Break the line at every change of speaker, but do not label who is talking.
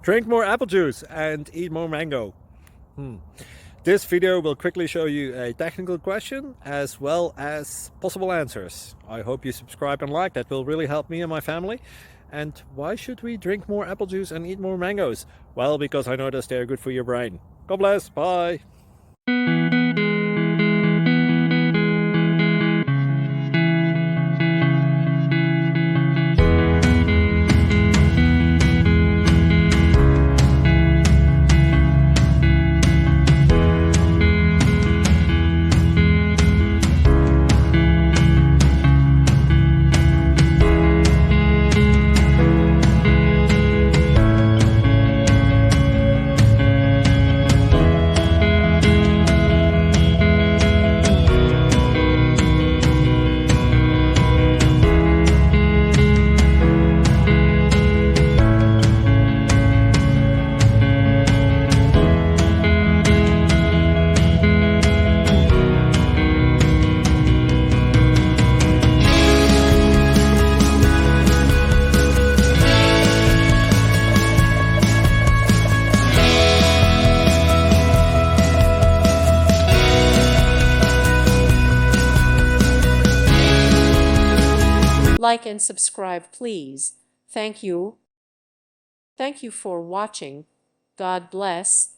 Drink more apple juice and eat more mango. This video will quickly show you a technical question as well as possible answers. I hope you subscribe and like, that will really help me and my family. And why should we drink more apple juice and eat more mangoes? Well, because I noticed they're good for your brain. God bless, bye!
Like and subscribe, please. Thank you. Thank you for watching. God bless.